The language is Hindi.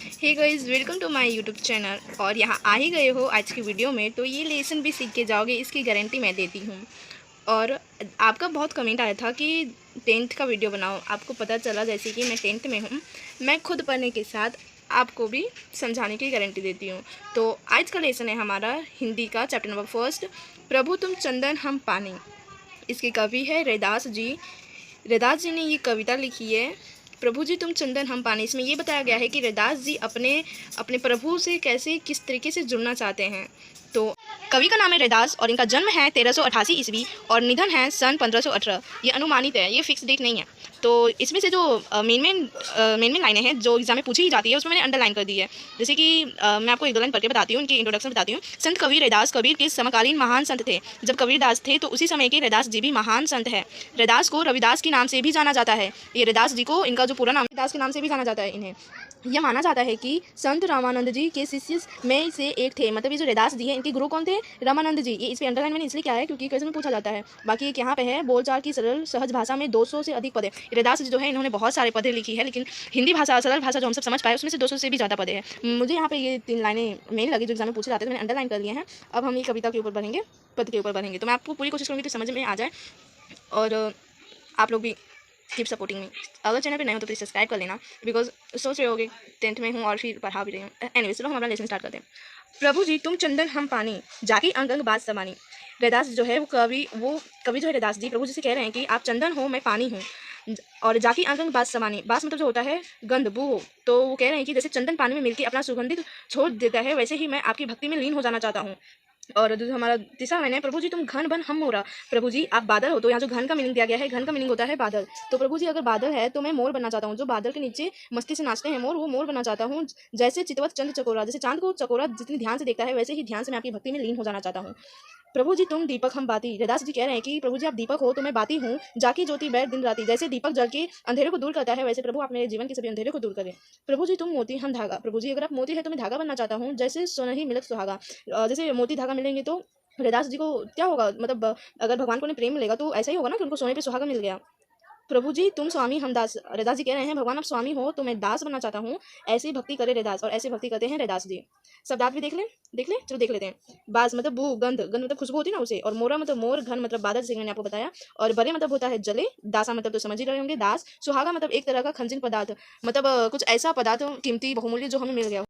Hey guys, welcome to my YouTube channel. और यहाँ आ ही गए हो आज की वीडियो में, तो ये लेसन भी सीख के जाओगे, इसकी गारंटी मैं देती हूँ। और आपका बहुत कमेंट आया था कि 10th का वीडियो बनाओ। आपको पता चला जैसे कि मैं 10th में हूँ, मैं खुद पढ़ने के साथ आपको भी समझाने की गारंटी देती हूँ। तो आज का लेसन है हमारा हिंदी का चैप्टर नंबर 1, प्रभु तुम चंदन हम पानी। इसके कवि है रैदास जी। रैदास जी ने ये कविता लिखी है, प्रभु जी तुम चंदन हम पानी। इसमें ये बताया गया है कि रैदास जी अपने अपने प्रभु से कैसे किस तरीके से जुड़ना चाहते हैं। तो कवि का नाम है रैदास और इनका जन्म है 1388 ईस्वी और निधन है सन 1518। ये अनुमानित है, ये फिक्स डेट नहीं है। तो इसमें से जो मेन लाइनें हैं जो एग्जाम में पूछी जाती है उसमें मैंने अंडरलाइन कर दी है। जैसे कि मैं आपको एक दो लाइन पढ़ के बताती हूँ, इनकी इंट्रोडक्शन बताती हूँ। संत कवि रैदास कबीर के समकालीन महान संत थे। जब कबीरदास थे तो उसी समय के रैदास जी भी महान संत है। रैदास को रविदास के नाम से भी जाना जाता है। ये रैदास जी को, इनका जो पूरा नाम रैदास के नाम से भी जाना जाता है। इन्हें यह माना जाता है कि संत रामानंद जी के शिष्य में से एक थे। मतलब ये जो रैदास जी हैं, इनके गुरु कौन थे? रामानंद जी। ये इस पे अंडरलाइन मैंने इसलिए किया है क्योंकि क्वेश्चन में पूछा जाता है। बाकी एक यहाँ पे है, बोलचाल की सरल सहज भाषा में 200 से अधिक पद है। रैदास जी जो है इन्होंने बहुत सारे पदें लिखी है, लेकिन हिंदी भाषा सरल भाषा जो हम सब समझ पाए उसमें से 200 से भी ज़्यादा पदे हैं। मुझे यहाँ पे ये 3 लाइनें मेन लगी जो एग्जाम में पूछे जाते हैं, तो मैंने अंडरलाइन कर लिए हैं। अब हम ये कविता के ऊपर बढ़ेंगे, पद के ऊपर बढ़ेंगे। तो मैं आपको पूरी कोशिश करूँगी तो समझ में आ जाए और आप लोग भी कीप सपोर्टिंग मी। अगर चैनल पे नए हो तो प्लीज़ सब्सक्राइब कर लेना, बिकॉज सोच रहे होगे 10th में हूँ और फिर पढ़ा भी रही हूँ। एनीवेज, चलो हम अपना लेसन स्टार्ट करते हैं। प्रभु जी तुम चंदन हम पानी, जाकी अंग अंग बात समानी। रैदास जो है वो कवि जो है रैदास जी प्रभु जी से कह रहे हैं कि आप चंदन हो, मैं पानी हूँ। और जाकी अंग अंग बात समानी, बास मतलब जो होता है गंध, बू हो। तो वो कह रहे हैं कि जैसे चंदन पानी में मिलकर अपना सुगंधित छोड़ देता है, वैसे ही मैं आपकी भक्ति में लीन हो जाना चाहता हूँ। और जो हमारा तीसरा लाइन है, प्रभु जी तुम घन बन हम मोरा। प्रभु जी आप बादल हो। तो यहाँ जो घन का मीनिंग दिया गया है, घन का मीनिंग होता है बादल। तो प्रभु जी अगर बादल है तो मैं मोर बनना चाहता हूँ। जो बादल के नीचे मस्ती से नाचते हैं मोर, वो मोर बनना चाहता हूँ। जैसे चितवत चंद्र चकोरा, जैसे चांद को चकोरा जितनी ध्यान से देखता है, वैसे ही ध्यान से मैं आपकी भक्ति में लीन हो जाना चाहता हूँ। प्रभु जी तुम दीपक हम बाती। रैदास जी कह रहे हैं कि प्रभु जी आप दीपक हो तो मैं बाती हूँ। जाकी ज्योति बैठ दिन राती, जैसे दीपक जल के अंधेरे को दूर करता है, वैसे प्रभु आप मेरे जीवन के सभी अंधेरे को दूर करें। प्रभु जी तुम मोती हम धागा। प्रभु जी अगर आप मोती है तो मैं धागा बनना चाहता हूँ। जैसे सोनही मिलत सुहागा, जैसे मोती धागा मिलेंगे तो रैदास जी को क्या होगा, मतलब अगर भगवान को उन्हें प्रेम मिलेगा तो ऐसा ही होगा ना कि उनको सोने पे सुहागा मिल गया। प्रभु जी तुम स्वामी हम दास। रैदास जी कह रहे हैं भगवान आप स्वामी हो तो मैं दास बनना चाहता हूँ। ऐसी भक्ति करे रैदास, और ऐसे भक्ति करते हैं रैदास जी। शब्दार्थ भी देख लें, चलो देख लेते हैं। बास मतलब बू, गंध, गंध मतलब खुशबू होती है ना उसे। और मोरा मतलब मोर, घन मतलब बादल, जैसे मैंने आपको बताया। और बरे मतलब होता है जले। दासा मतलब तो समझ ही रहे होंगे दास। सुहागा मतलब एक तरह का खंजिन पदार्थ, मतलब कुछ ऐसा पदार्थ कीमती बहुमूल्य जो हमें मिल गया।